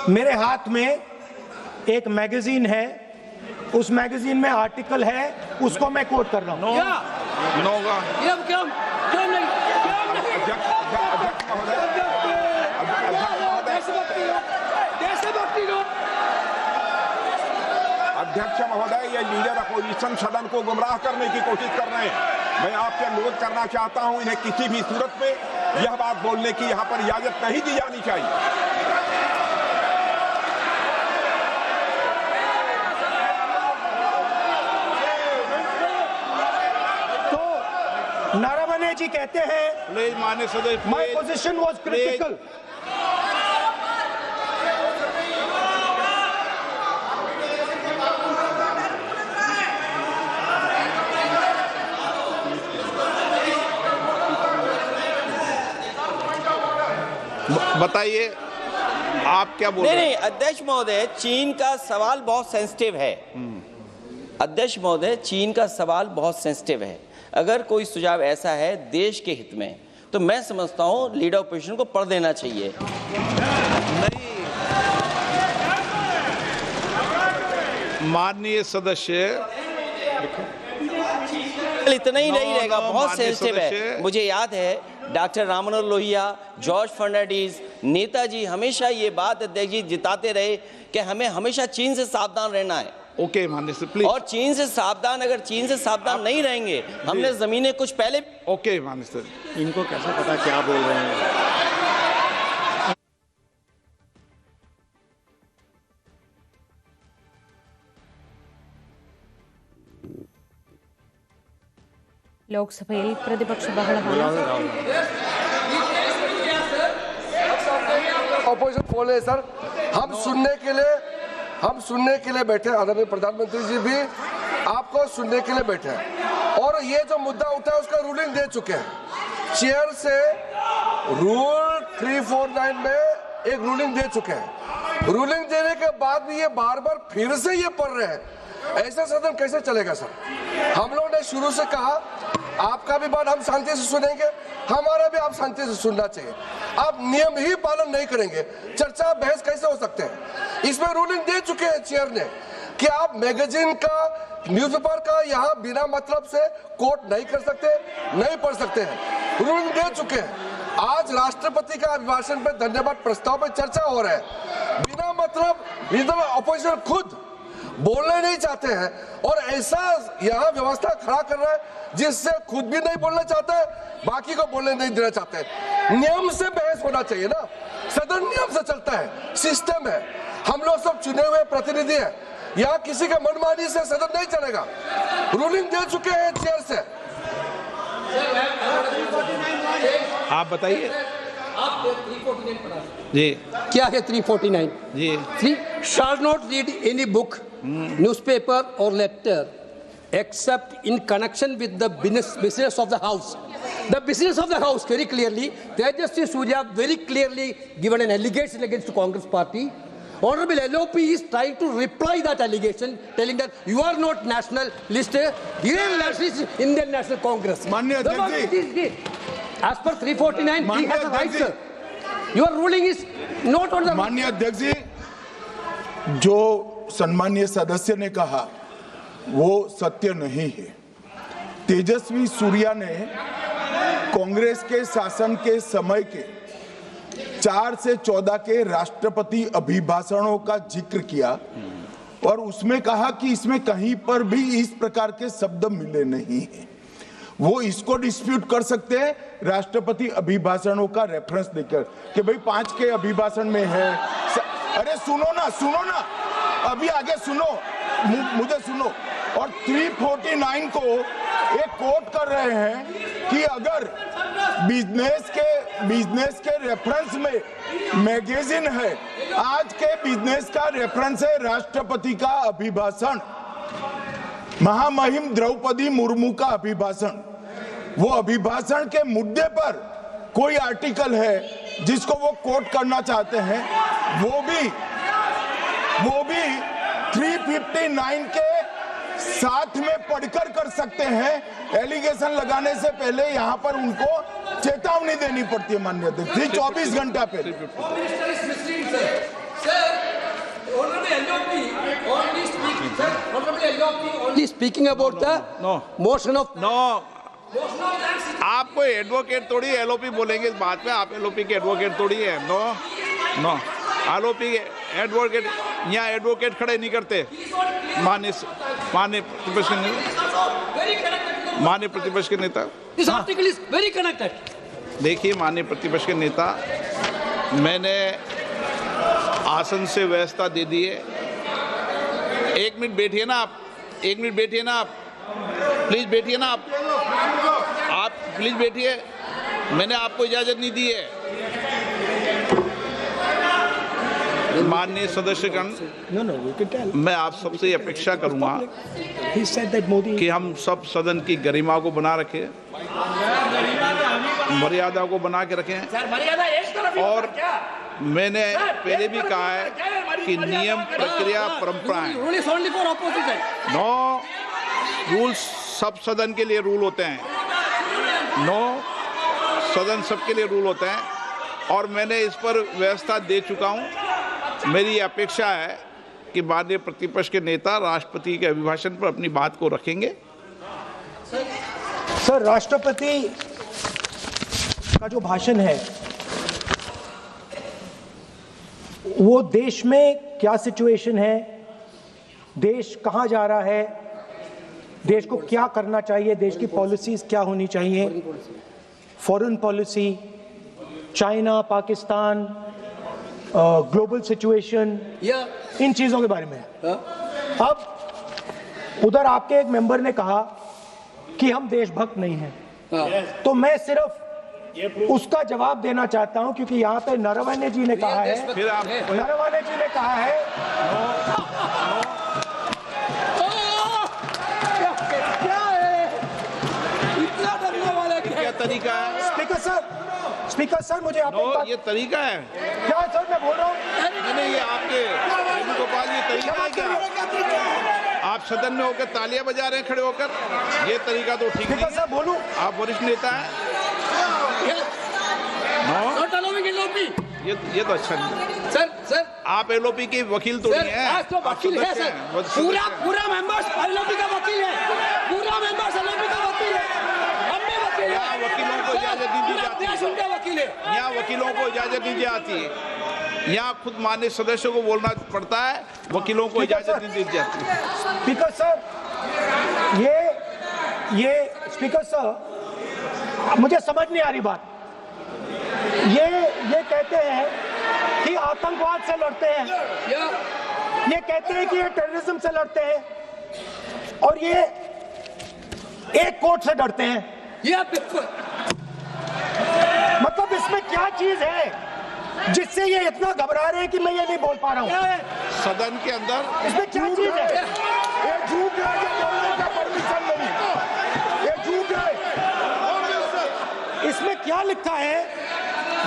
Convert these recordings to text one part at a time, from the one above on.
मेरे हाथ में एक मैगजीन है, उस मैगजीन में आर्टिकल है, उसको मैं कोट कर रहा हूँ। अध्यक्ष महोदय, ये लीडर अपोजिशन सदन को गुमराह करने की कोशिश कर रहे हैं। मैं आपसे अनुरोध करना चाहता हूं, इन्हें किसी भी सूरत में यह बात बोलने की यहां पर इजाजत नहीं दी जानी चाहिए। तो नारावने जी कहते हैं माय पोजीशन वाज क्रिटिकल। बताइए आप क्या बोल रहे हैं? नहीं, अध्यक्ष महोदय, चीन का सवाल बहुत सेंसिटिव है। अध्यक्ष महोदय, चीन का सवाल बहुत सेंसिटिव है। अगर कोई सुझाव ऐसा है देश के हित में, तो मैं समझता हूं लीडर ऑपोजिशन को पढ़ देना चाहिए। नहीं, माननीय सदस्य, इतना ही नहीं रहेगा, बहुत सेंसिटिव है। मुझे याद है डॉक्टर राम मनोहर लोहिया, जॉर्ज फर्नांडीज, नेताजी हमेशा ये बात अध्यक्ष जी जिताते रहे कि हमें हमेशा चीन से सावधान रहना है। ओके माननीय सर, प्लीज। और चीन से सावधान, अगर चीन से सावधान नहीं रहेंगे, हमने जमीनें कुछ पहले। ओके माननीय सर। इनको कैसे पता क्या बोल रहे हैं? ലോക്സഭയിൽ പ്രതിപക്ഷ ബഹളമാണ്. ऑपोजिशन बोले सर, हम सुनने के लिए बैठे, आदरणीय प्रधानमंत्री जी भी आपको सुनने के लिए बैठे हैं और ये जो मुद्दा उठा है उसका रूलिंग दे चुके हैं। चेयर से रूल 349 में एक रूलिंग दे चुके हैं। रूलिंग देने के बाद भी ये बार बार फिर से ये पढ़ रहे हैं। ऐसा सदन कैसे चलेगा सर? हम लोगों ने शुरू से कहा आपका भी बात हम शांति से सुनेंगे, हमारा भी आप शांति से सुनना चाहिए। आप नियम ही पालन नहीं करेंगे, चर्चा बहस कैसे हो सकते हैं? इसमें रूलिंग दे चुके हैं चेयर ने कि आप मैगजीन का, न्यूज़पेपर का यहाँ बिना मतलब से कोट नहीं कर सकते, नहीं पढ़ सकते हैं। रूलिंग दे चुके हैं। आज राष्ट्रपति का अभिभाषण पे धन्यवाद प्रस्ताव पे चर्चा हो रहा है। बिना मतलब लीडर ऑपोजिशन खुद बोलने नहीं चाहते हैं और ऐसा यहाँ व्यवस्था खड़ा कर रहा है जिससे खुद भी नहीं बोलना चाहता है, बाकी को बोलने नहीं देना चाहते। नियम से बहस होना चाहिए ना, सदन नियम से चलता है, सिस्टम है। हम लोग सब चुने हुए प्रतिनिधि हैं, यहाँ किसी के मनमानी से सदन नहीं चलेगा। रूलिंग दे चुके हैं चेयर से। आप बताइए आप 349 पढ़ा जी, क्या है 349 जी। 3 shall not read any book, newspaper or letter except in connection with the business of the house. The business of the house, very clearly, Tejaswi Surya very clearly given an allegation against the Congress party. Honorable LOP is trying to reply that allegation, telling that you are not nationalist, you are nationalist Indian National Congress. माननीय अध्यक्ष जी, as per 349, he has a right, sir. Your ruling is not on the. माननीय अध्यक्ष जी, जो सम्मानीय सदस्य ने कहा वो सत्य नहीं है। तेजस्वी सूर्या ने कांग्रेस के शासन के समय के 4 से 14 के राष्ट्रपति अभिभाषणों का जिक्र किया और उसमें कहा कि इसमें कहीं पर भी इस प्रकार के शब्द मिले नहीं हैं। वो इसको डिस्प्यूट कर सकते हैं राष्ट्रपति अभिभाषणों का रेफरेंस देकर कि भाई 5 के अभिभाषण में है। अरे सुनो ना, अभी आगे सुनो, मुझे सुनो। और 349 को एक कोट कर रहे हैं कि अगर बिजनेस के रेफरेंस में मैगजीन है, आज के बिजनेस का रेफरेंस है राष्ट्रपति का अभिभाषण, महामहिम द्रौपदी मुर्मू का अभिभाषण। वो अभिभाषण के मुद्दे पर कोई आर्टिकल है जिसको वो कोट करना चाहते हैं, वो भी 359 के साथ में पढ़कर कर सकते हैं। एलिगेशन लगाने से पहले यहाँ पर उनको चेतावनी देनी पड़ती है माननीय अध्यक्ष, 24 घंटा पहले। only speaking about the no. motion of no आप कोई एडवोकेट थोड़ी एलओपी बोलेंगे इस बात में, आप एलओपी के एडवोकेट थोड़ी है। नो नो एलओपी एडवोकेट, यहाँ एडवोकेट खड़े नहीं करते। माननीय प्रतिपक्ष के नेता, This article is very connected. देखिए माननीय प्रतिपक्ष के नेता, मैंने आसन से व्यवस्था दे दी है। एक मिनट बैठिए ना आप, एक मिनट बैठिए ना आप, प्लीज बैठिए ना आप प्लीज बैठिए। मैंने आपको इजाजत नहीं दी है। माननीय सदस्यगण, मैं आप सबसे अपेक्षा करूंगा कि हम सब सदन की गरिमा को बना रखें, मर्यादा को बना के रखें। और मैंने पहले भी कहा है कि नियम, प्रक्रिया, परंपराएं, नो रूल्स सब सदन के लिए रूल होते हैं। नो सदन सबके लिए रूल होते हैं और मैंने इस पर व्यवस्था दे चुका हूं। मेरी अपेक्षा है कि माननीय प्रतिपक्ष के नेता राष्ट्रपति के अभिभाषण पर अपनी बात को रखेंगे। सर, राष्ट्रपति का जो भाषण है वो देश में क्या सिचुएशन है, देश कहां जा रहा है, देश को क्या करना चाहिए, देश की पॉलिसीज क्या होनी चाहिए, foreign policy, China, Pakistan, global situation, इन चीजों के बारे में। अब उधर आपके एक मेंबर ने कहा कि हम देशभक्त नहीं हैं, तो मैं सिर्फ उसका जवाब देना चाहता हूं क्योंकि यहाँ पे नरवणे जी ने कहा है, नरवणे जी ने कहा है क्या तरीका है? स्पीकर सर मुझे आप ये तरीका है क्या सर, मैं बोल रहा हूँ नहीं, ये आपके वेणुगोपाल, ये तरीका है क्या? आप सदन में होकर तालियां बजा रहे हैं खड़े होकर, ये तरीका तो ठीक नहीं है। बोलूं, आप वरिष्ठ नेता हैं। ये तो अच्छा नहीं। सर आप एलओपी के वकील तो नहीं है। आज तो वकील है सर, पूरा मेंबर्स एलओपी का वकील है, पूरा मेंबर्स एलओपी का वकील है, हम भी वकील हैं। वकीलों को इजाजत नहीं दी जाती है, उनका वकील है। यहाँ वकीलों को इजाजत नहीं दी जाती है, यहाँ खुद माननीय सदस्यों को बोलना पड़ता है, वकीलों को इजाजत नहीं दी जाती है। स्पीकर सर, ये स्पीकर सर, मुझे समझ नहीं आ रही बात। ये कहते हैं कि आतंकवाद से लड़ते हैं, ये कहते हैं कि ये टेररिज्म से लड़ते हैं, और ये एक कोर्ट से डरते हैं। मतलब इसमें क्या चीज है जिससे ये इतना घबरा रहे हैं कि मैं ये नहीं बोल पा रहा हूँ? सदन के अंदर इसमें क्या चीज है? ये झूठ है, ये बोलने का परमिशन नहीं, ये झूठ है। इसमें क्या लिखा है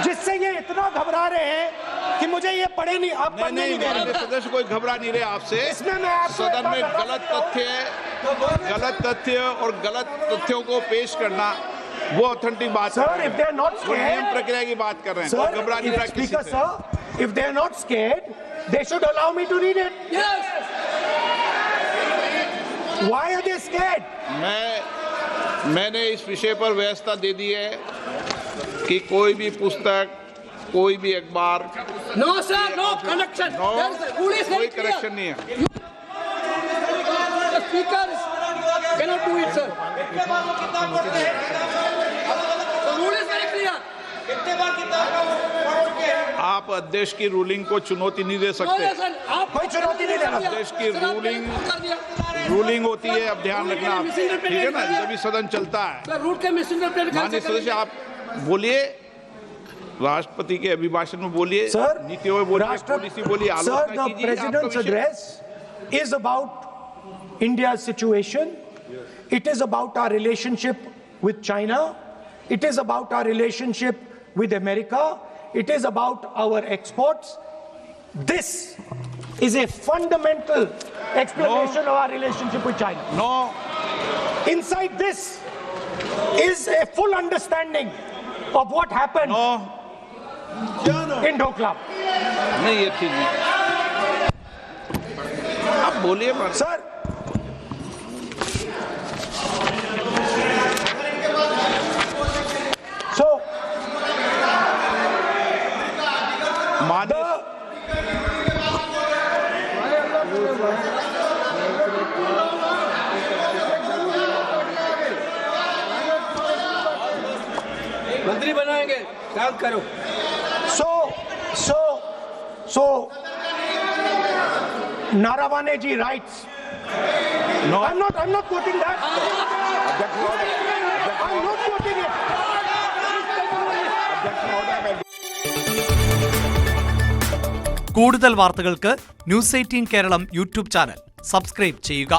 जिससे ये इतना घबरा रहे हैं कि मुझे ये पढ़े नहीं, आप पढ़ने नहीं दे रहे। सदस्य कोई घबरा नहीं रहे आपसे। इसमें मैं आपको सदन में गलत तथ्य और गलत तथ्यों को पेश करना वो ऑथेंटिक बात sir, if they are not वो नियम scared, प्रक्रिया की बात कर रहे हैं। sir, घबरा नहीं रहा किसी Speaker से। sir, if they are not scared, they should allow me to read it. Yes. Why are they scared? मैंने इस विषय पर व्यवस्था दे दी है कि कोई भी पुस्तक, कोई भी अखबार, नो सर, नो कनेक्शन, कोई कनेक्शन नहीं है। Speaker cannot do it, sir. The rule is very clear. आप अध्यक्ष की रूलिंग को चुनौती नहीं दे सकते। कोई चुनौती नहीं देना। अध्यक्ष की रूलिंग होती है, अब ध्यान रखना, ठीक है ना, जब भी सदन चलता है। माननीय सदस्य, आप बोलिए, राष्ट्रपति के अभिभाषण में बोलिए, नीतियों में बोलिए, पॉलिसी बोलिए, आलोचना कीजिए। President's address is about India's situation. It is about our relationship with China. It is about our relationship with America. It is about our exports. This is a fundamental explanation of our relationship with China. No. Inside this is a full understanding of what happened in Doklam. नहीं, ये ठीक नहीं। आप बोलिए sir, मंत्री बनाएंगे, काम करो। So, Naravane ji writes. No. I'm not quoting that. I'm not quoting it. കൂടുതൽ വാർത്തകൾക്ക് news 18 Keralam YouTube channel subscribe ചെയ്യുക.